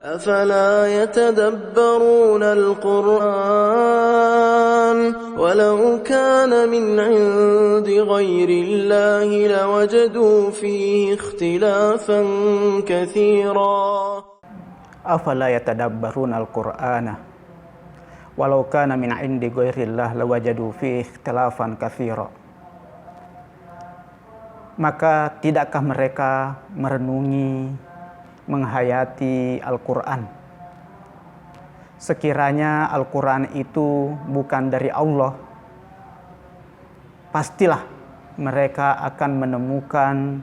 أفلا يتدبرون القرآن ولو كان من عند غير الله لوجدوا فيه اختلافا كثيرا أفلا يتدبرون القرآن ولو كان من عند غير الله lawajadu fihi ikhtilafan katsira. Maka tidakkah mereka merenungi, menghayati Al-Quran? Sekiranya Al-Quran itu bukan dari Allah, pastilah mereka akan menemukan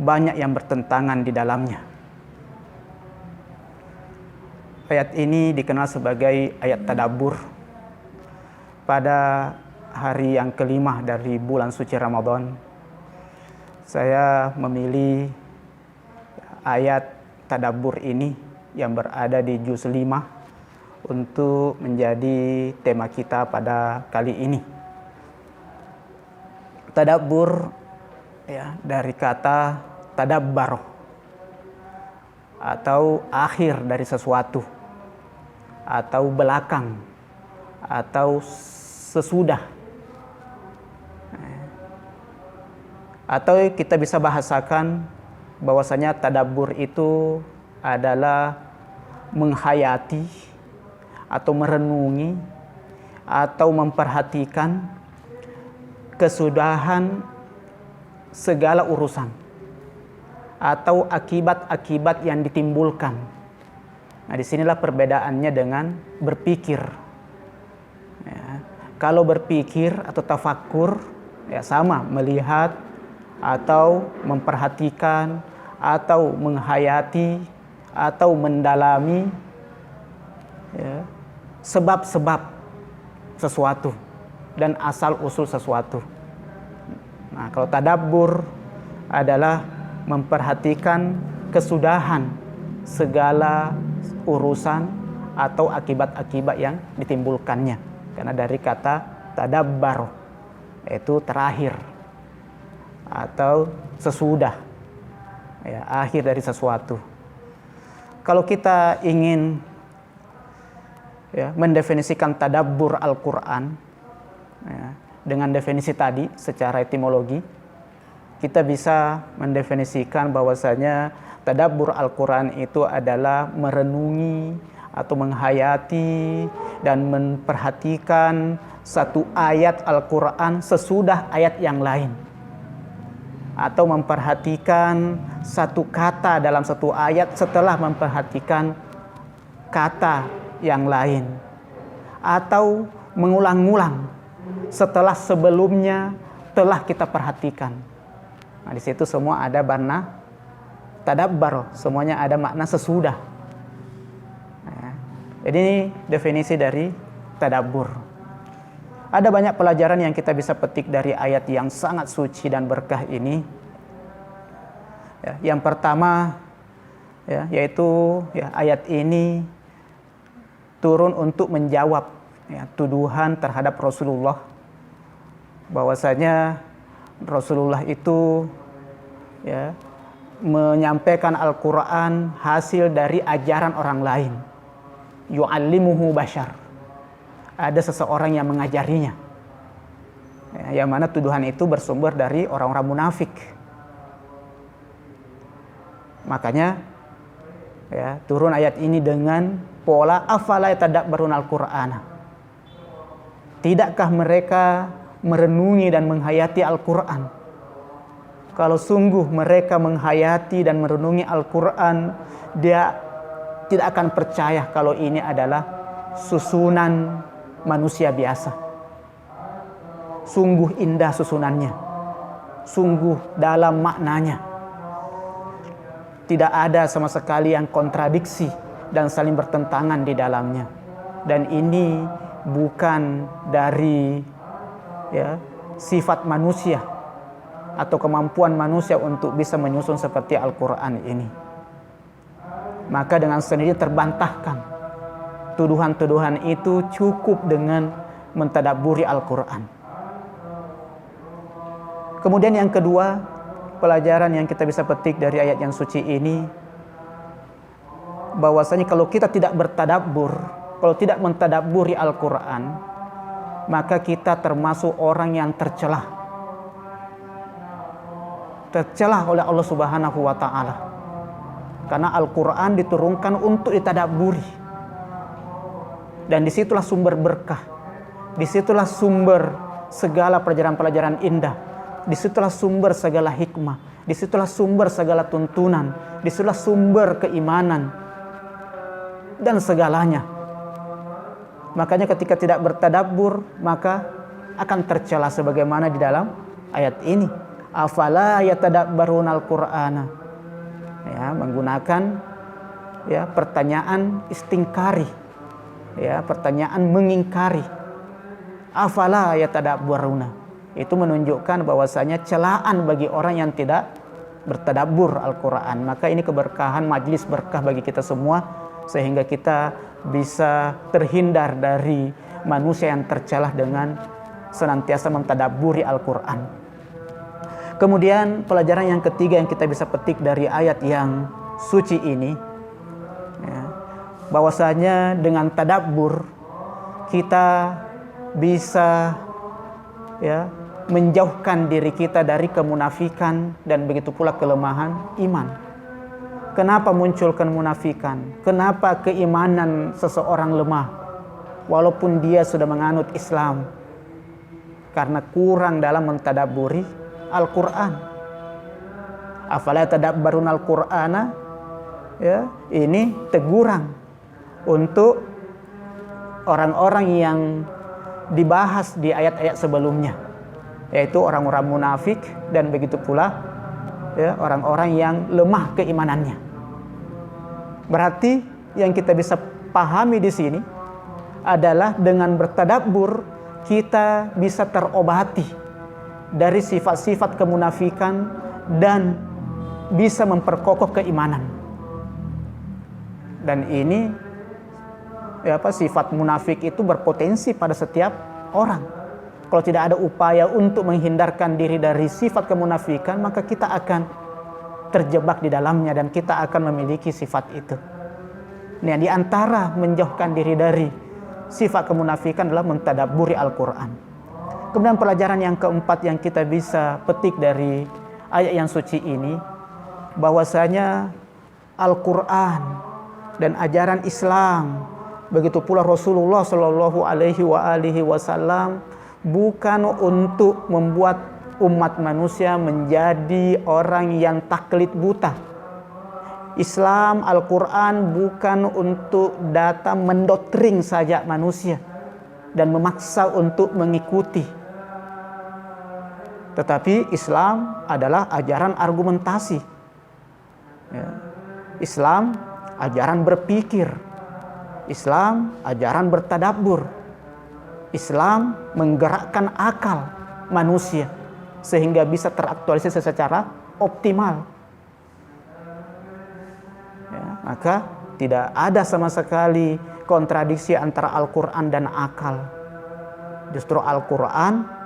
banyak yang bertentangan di dalamnya. Ayat ini dikenal sebagai ayat tadabbur. Pada hari yang kelima dari bulan suci Ramadan, saya memilih ayat tadabbur ini yang berada di juz 5 untuk menjadi tema kita pada kali ini. Tadabbur ya, dari kata tadabbar atau akhir dari sesuatu, atau belakang, atau sesudah. Atau kita bisa bahasakan bahwasanya tadabbur itu adalah menghayati atau merenungi atau memperhatikan kesudahan segala urusan atau akibat-akibat yang ditimbulkan. Nah, disinilah perbedaannya dengan berpikir. Ya, kalau berpikir atau tafakkur, ya sama, melihat atau memperhatikan atau menghayati atau mendalami ya, sebab-sebab sesuatu dan asal-usul sesuatu. Nah, kalau tadabbur adalah memperhatikan kesudahan segala urusan atau akibat-akibat yang ditimbulkannya. Karena dari kata tadabbar, yaitu terakhir atau sesudah, ya, akhir dari sesuatu. Kalau kita ingin ya, mendefinisikan tadabbur Al-Quran ya, dengan definisi tadi secara etimologi, kita bisa mendefinisikan bahwasanya tadabbur Al-Quran itu adalah merenungi atau menghayati dan memperhatikan satu ayat Al-Quran sesudah ayat yang lain, atau memperhatikan satu kata dalam satu ayat setelah memperhatikan kata yang lain, atau mengulang-ulang setelah sebelumnya telah kita perhatikan. Nah, di situ semua ada makna tadabbar, semuanya ada makna sesudah. Nah, jadi ini definisi dari tadabbur. Ada banyak pelajaran yang kita bisa petik dari ayat yang sangat suci dan berkah ini. Ya, yang pertama, ya, yaitu ya, ayat ini turun untuk menjawab ya, tuduhan terhadap Rasulullah, bahwasanya Rasulullah itu ya, menyampaikan Al-Quran hasil dari ajaran orang lain. Yu'allimuhu bashar. Ada seseorang yang mengajarinya. Ya, yang mana tuduhan itu bersumber dari orang-orang munafik. Makanya ya, turun ayat ini dengan pola afala yatadabbarun al-Qur'ana. Tidakkah mereka merenungi dan menghayati Al-Quran? Kalau sungguh mereka menghayati dan merenungi Al-Quran, dia tidak akan percaya kalau ini adalah susunan manusia biasa. Sungguh indah susunannya, sungguh dalam maknanya. Tidak ada sama sekali yang kontradiksi dan saling bertentangan di dalamnya. Dan ini bukan dari ya, sifat manusia atau kemampuan manusia untuk bisa menyusun seperti Al-Quran ini. Maka dengan sendirinya terbantahkan tuduhan-tuduhan itu cukup dengan mentadabburi Al-Quran. Kemudian yang kedua, pelajaran yang kita bisa petik dari ayat yang suci ini, bahwasanya kalau kita tidak bertadabbur, kalau tidak mentadabburi Al-Quran, maka kita termasuk orang yang tercelah oleh Allah Subhanahu wa Ta'ala. Karena Al-Quran diturunkan untuk ditadabburi, dan disitulah sumber berkah, disitulah sumber segala pelajaran-pelajaran indah, disitulah sumber segala hikmah, disitulah sumber segala tuntunan, disitulah sumber keimanan dan segalanya. Makanya ketika tidak bertadabbur, maka akan tercela sebagaimana di dalam ayat ini. Afala yatadabbarunal Qur'ana. Ya, menggunakan ya pertanyaan istingkari. Ya, pertanyaan mengingkari. Afala yatadabbaruna. Itu menunjukkan bahwasanya celaan bagi orang yang tidak bertadabbur Al-Quran. Maka ini keberkahan, majlis berkah bagi kita semua, sehingga kita bisa terhindar dari manusia yang tercelah dengan senantiasa mentadabburi Al-Quran. Kemudian pelajaran yang ketiga yang kita bisa petik dari ayat yang suci ini, ya, bahwasanya dengan tadabbur kita bisa ya menjauhkan diri kita dari kemunafikan dan begitu pula kelemahan iman. Kenapa muncul kemunafikan? Kenapa keimanan seseorang lemah walaupun dia sudah menganut Islam? Karena kurang dalam mentadabburi Al-Quran. Afala tadabbarun Al-Qur'ana, ya, ini teguran untuk orang-orang yang dibahas di ayat-ayat sebelumnya, yaitu orang-orang munafik dan begitu pula ya orang-orang yang lemah keimanannya. Berarti yang kita bisa pahami di sini adalah dengan bertadabbur kita bisa terobati dari sifat-sifat kemunafikan dan bisa memperkokoh keimanan. Dan ini ya sifat munafik itu berpotensi pada setiap orang. Kalau tidak ada upaya untuk menghindarkan diri dari sifat kemunafikan, maka kita akan terjebak di dalamnya dan kita akan memiliki sifat itu. Nah, di antara menjauhkan diri dari sifat kemunafikan adalah mentadabburi Al-Quran. Kemudian pelajaran yang keempat yang kita bisa petik dari ayat yang suci ini, bahwasanya Al-Quran dan ajaran Islam, begitu pula Rasulullah Shallallahu Alaihi Wasallam, bukan untuk membuat umat manusia menjadi orang yang taklid buta. Islam, Al-Quran bukan untuk datang mendoktrin saja manusia dan memaksa untuk mengikuti. Tetapi Islam adalah ajaran argumentasi. Ya. Islam ajaran berpikir. Islam ajaran bertadabbur. Islam menggerakkan akal manusia sehingga bisa teraktualisasi secara optimal. Ya, maka tidak ada sama sekali kontradiksi antara Al-Quran dan akal. Justru Al-Quran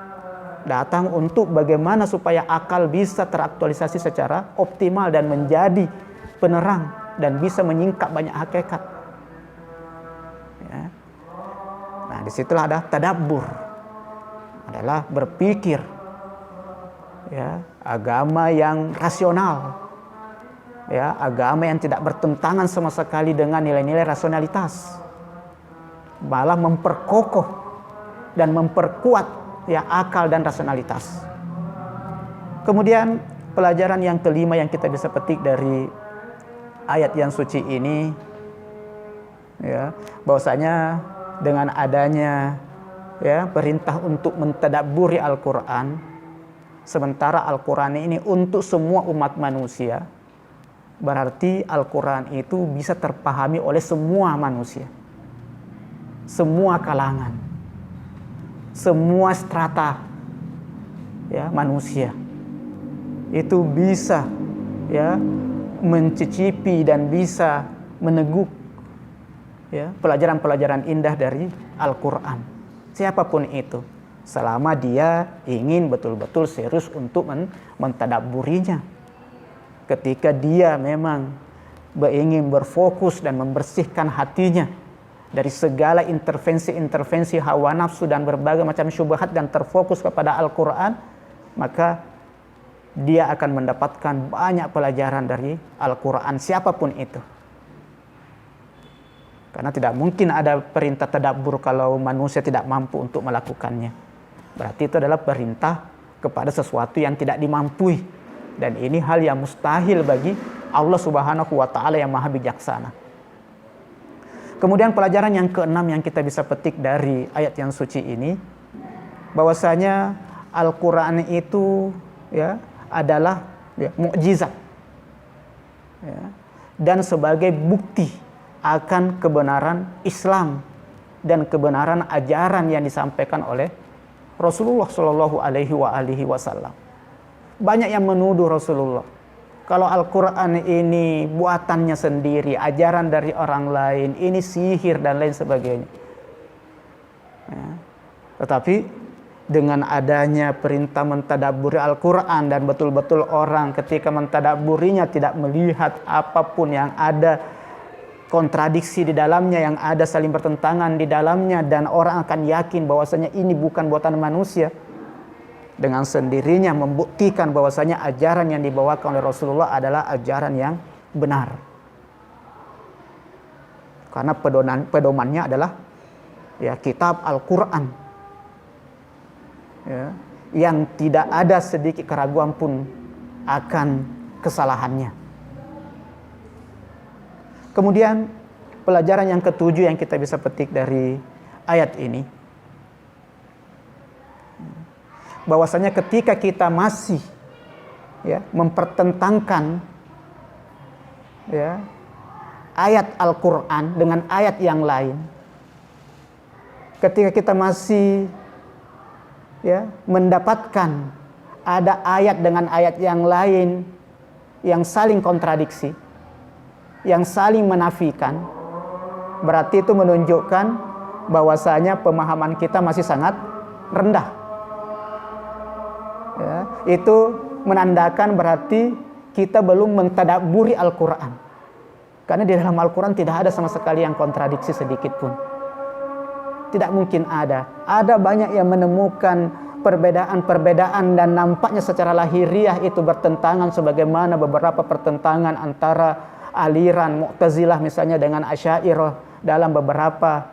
datang untuk bagaimana supaya akal bisa teraktualisasi secara optimal dan menjadi penerang dan bisa menyingkap banyak hakikat. Ya. Nah, disitulah ada tadabbur, adalah berpikir, ya, agama yang rasional, ya, agama yang tidak bertentangan sama sekali dengan nilai-nilai rasionalitas, malah memperkokoh dan memperkuat ya akal dan rasionalitas. Kemudian pelajaran yang kelima yang kita bisa petik dari ayat yang suci ini, ya, bahwasanya dengan adanya ya perintah untuk mentadabburi Al-Quran, sementara Al-Quran ini untuk semua umat manusia, berarti Al-Quran itu bisa terpahami oleh semua manusia, semua kalangan, semua strata ya manusia itu bisa ya mencicipi dan bisa meneguk ya pelajaran-pelajaran indah dari Al-Quran. Siapapun itu, selama dia ingin betul-betul serius untuk mentadabburinya. Ketika dia memang ingin berfokus dan membersihkan hatinya dari segala intervensi-intervensi hawa nafsu dan berbagai macam syubhat dan terfokus kepada Al-Quran, maka dia akan mendapatkan banyak pelajaran dari Al-Quran, siapapun itu. Karena tidak mungkin ada perintah tadabbur kalau manusia tidak mampu untuk melakukannya. Berarti itu adalah perintah kepada sesuatu yang tidak dimampui. Dan ini hal yang mustahil bagi Allah Subhanahu wa Ta'ala yang maha bijaksana. Kemudian pelajaran yang keenam yang kita bisa petik dari ayat yang suci ini, bahwasanya Al-Quran itu ya adalah mukjizat, ya, dan sebagai bukti akan kebenaran Islam dan kebenaran ajaran yang disampaikan oleh Rasulullah Shallallahu Alaihi Wasallam. Banyak yang menuduh Rasulullah kalau Al-Quran ini buatannya sendiri, ajaran dari orang lain, ini sihir dan lain sebagainya. Ya. Tetapi dengan adanya perintah mentadabburi Al-Quran dan betul-betul orang ketika mentadabburinya tidak melihat apapun yang ada kontradiksi di dalamnya, yang ada saling bertentangan di dalamnya, dan orang akan yakin bahwasanya ini bukan buatan manusia, dengan sendirinya membuktikan bahwasanya ajaran yang dibawakan oleh Rasulullah adalah ajaran yang benar. Karena pedomannya adalah ya kitab Al-Quran, ya, yang tidak ada sedikit keraguan pun akan kesalahannya. Kemudian pelajaran yang ketujuh yang kita bisa petik dari ayat ini, bahwasanya ketika kita masih ya mempertentangkan ya ayat Al-Quran dengan ayat yang lain, ketika kita masih ya mendapatkan ada ayat dengan ayat yang lain yang saling kontradiksi, yang saling menafikan, berarti itu menunjukkan bahwasanya pemahaman kita masih sangat rendah. Ya, itu menandakan berarti kita belum mentadabburi Al-Quran. Karena di dalam Al-Quran tidak ada sama sekali yang kontradiksi sedikit pun. Tidak mungkin ada. Ada banyak yang menemukan perbedaan-perbedaan dan nampaknya secara lahiriah itu bertentangan, sebagaimana beberapa pertentangan antara aliran Mu'tazilah misalnya dengan Asy'ariyah dalam beberapa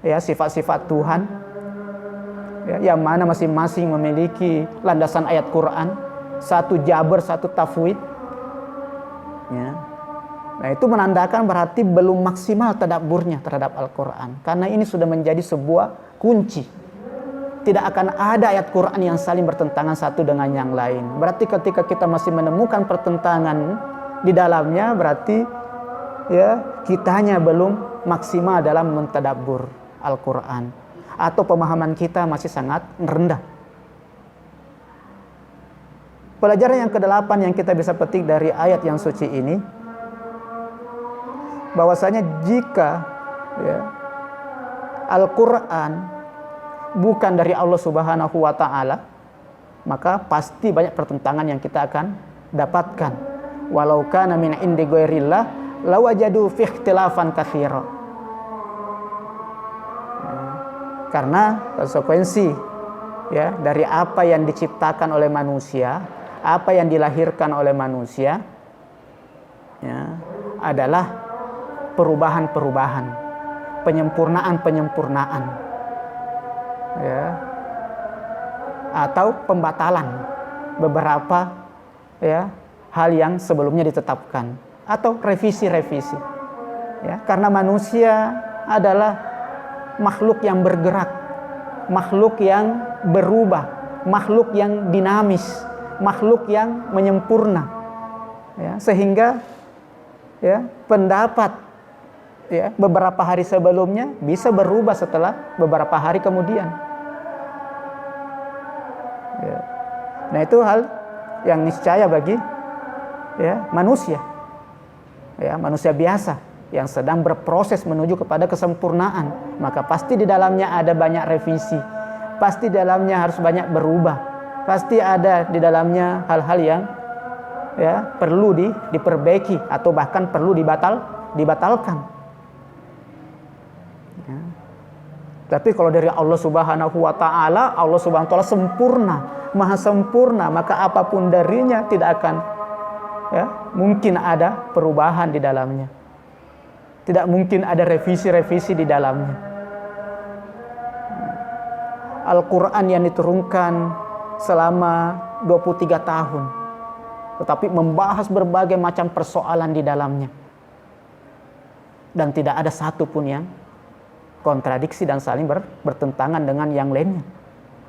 ya sifat-sifat Tuhan, ya, yang mana masing-masing memiliki landasan ayat Quran, satu jabar, satu tafwid, ya. Nah, itu menandakan berarti belum maksimal tadabburnya terhadap Al-Quran, karena ini sudah menjadi sebuah kunci. Tidak akan ada ayat Quran yang saling bertentangan satu dengan yang lain. Berarti ketika kita masih menemukan pertentangan di dalamnya, berarti ya kitanya belum maksimal dalam mentadabbur Al-Quran, atau pemahaman kita masih sangat rendah. Pelajaran yang ke-8 yang kita bisa petik dari ayat yang suci ini, bahwasanya jika ya, Al-Quran bukan dari Allah Subhanahu wa Ta'ala, maka pasti banyak pertentangan yang kita akan dapatkan. Walau kana min indi ghairillah lawajadu fi ikhtilafan katsira. Karena konsekuensi ya dari apa yang diciptakan oleh manusia, apa yang dilahirkan oleh manusia ya, adalah perubahan-perubahan, penyempurnaan-penyempurnaan, ya, atau pembatalan beberapa ya hal yang sebelumnya ditetapkan, atau revisi-revisi, ya, karena manusia adalah makhluk yang bergerak, makhluk yang berubah, makhluk yang dinamis, makhluk yang menyempurna, ya, sehingga ya pendapat ya beberapa hari sebelumnya bisa berubah setelah beberapa hari kemudian, ya. Nah, itu hal yang niscaya bagi ya manusia, ya manusia biasa yang sedang berproses menuju kepada kesempurnaan, maka pasti di dalamnya ada banyak revisi, pasti di dalamnya harus banyak berubah, pasti ada di dalamnya hal-hal yang ya perlu diperbaiki atau bahkan perlu dibatalkan. Ya. Tapi kalau dari Allah Subhanahu wa taala, Allah Subhanahu wa taala sempurna, maha sempurna, maka apapun darinya tidak akan ya mungkin ada perubahan di dalamnya. Tidak mungkin ada revisi-revisi di dalamnya. Al-Qur'an yang diturunkan selama 23 tahun, tetapi membahas berbagai macam persoalan di dalamnya. Dan tidak ada satu pun yang kontradiksi dan saling bertentangan dengan yang lainnya.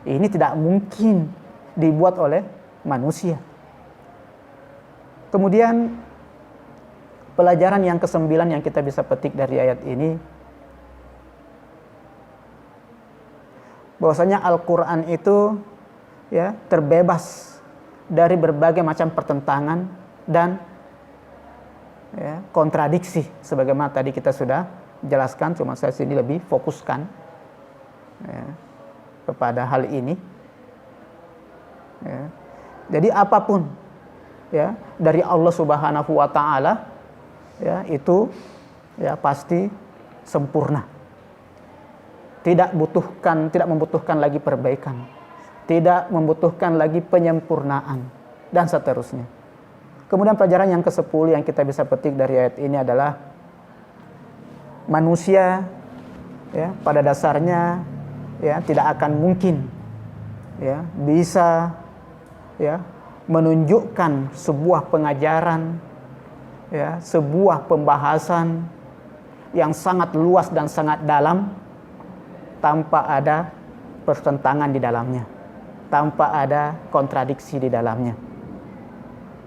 Ini tidak mungkin dibuat oleh manusia. Kemudian pelajaran yang ke-9 yang kita bisa petik dari ayat ini, bahwasanya Al-Qur'an itu ya terbebas dari berbagai macam pertentangan dan ya, kontradiksi, sebagaimana tadi kita sudah jelaskan, cuma saya sini lebih fokuskan ya, kepada hal ini. Ya. Jadi apapun ya dari Allah Subhanahu wa taala ya itu ya pasti sempurna. Tidak membutuhkan lagi perbaikan, tidak membutuhkan lagi penyempurnaan dan seterusnya. Kemudian pelajaran yang ke-10 yang kita bisa petik dari ayat ini adalah manusia ya pada dasarnya ya tidak akan mungkin ya bisa ya menunjukkan sebuah pengajaran ya sebuah pembahasan yang sangat luas dan sangat dalam tanpa ada pertentangan di dalamnya, tanpa ada kontradiksi di dalamnya.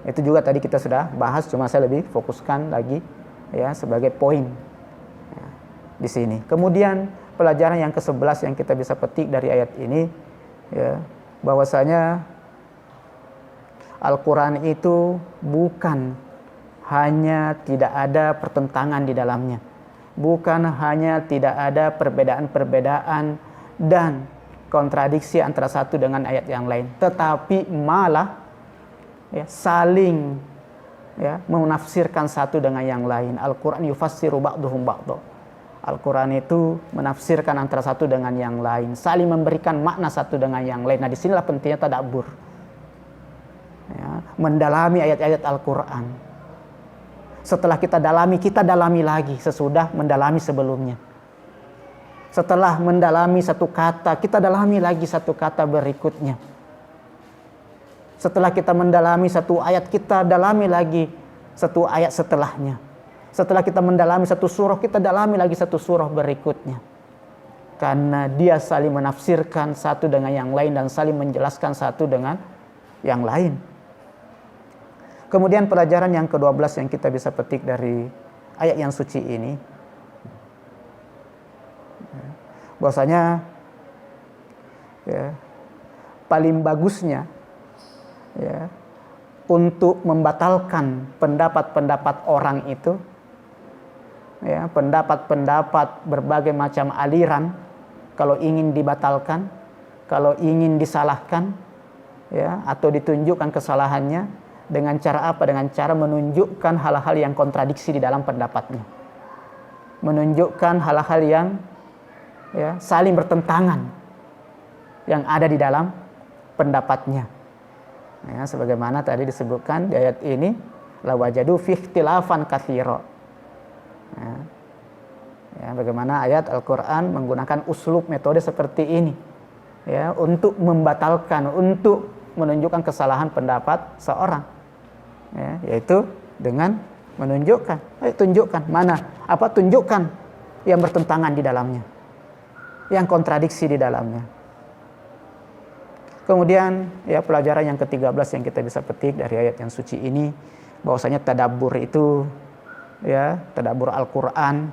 Itu juga tadi kita sudah bahas, cuma saya lebih fokuskan lagi ya sebagai poin ya, di sini. Kemudian pelajaran yang ke-11 yang kita bisa petik dari ayat ini ya, bahwasanya Al-Qur'an itu bukan hanya tidak ada pertentangan di dalamnya, bukan hanya tidak ada perbedaan-perbedaan dan kontradiksi antara satu dengan ayat yang lain, tetapi malah ya, saling ya, menafsirkan satu dengan yang lain. Al-Qur'an yufassiru ba'duhum ba'dha. Al-Qur'an itu menafsirkan antara satu dengan yang lain, saling memberikan makna satu dengan yang lain. Nah, disinilah pentingnya tadabbur. Ya, mendalami ayat-ayat Al-Qur'an. Setelah kita dalami lagi sesudah mendalami sebelumnya. Setelah mendalami satu kata, kita dalami lagi satu kata berikutnya. Setelah kita mendalami satu ayat, kita dalami lagi satu ayat setelahnya. Setelah kita mendalami satu surah, kita dalami lagi satu surah berikutnya. Karena dia saling menafsirkan satu dengan yang lain dan saling menjelaskan satu dengan yang lain. Kemudian pelajaran yang ke-12 yang kita bisa petik dari ayat yang suci ini, bahwasanya ya, paling bagusnya ya, untuk membatalkan pendapat-pendapat orang itu ya, pendapat-pendapat berbagai macam aliran, kalau ingin dibatalkan, kalau ingin disalahkan ya, atau ditunjukkan kesalahannya, dengan cara apa? Dengan cara menunjukkan hal-hal yang kontradiksi di dalam pendapatnya, menunjukkan hal-hal yang ya, saling bertentangan yang ada di dalam pendapatnya. Ya, sebagaimana tadi disebutkan di ayat ini, la wajadu fi ikhtilafan katsira. Ya, bagaimana ayat Al-Qur'an menggunakan uslub metode seperti ini ya, untuk membatalkan, untuk menunjukkan kesalahan pendapat seorang ya, yaitu dengan menunjukkan, tunjukkan mana, apa, tunjukkan yang bertentangan di dalamnya, yang kontradiksi di dalamnya. Kemudian ya, pelajaran yang ke-13 yang kita bisa petik dari ayat yang suci ini, bahwasanya tadabbur itu ya, tadabbur Al-Qur'an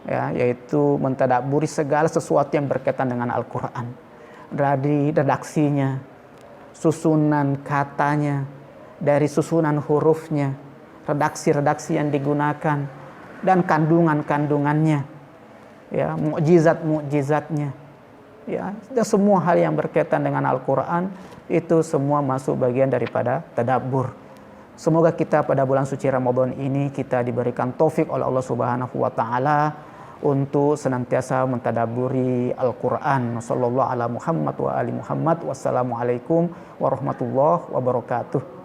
ya, yaitu mentadabburi segala sesuatu yang berkaitan dengan Al-Qur'an, dari redaksinya, susunan katanya, dari susunan hurufnya, redaksi-redaksi yang digunakan, dan kandungan-kandungannya ya, mukjizat-mukjizatnya ya, dan semua hal yang berkaitan dengan Al-Qur'an itu semua masuk bagian daripada tadabbur. Semoga kita pada bulan suci Ramadan ini kita diberikan taufik oleh Allah Subhanahu wa taala untuk senantiasa mentadaburi Al-Qur'an. Sallallahu ala Muhammad wa ali Muhammad. Wassalamualaikum warahmatullahi wabarakatuh.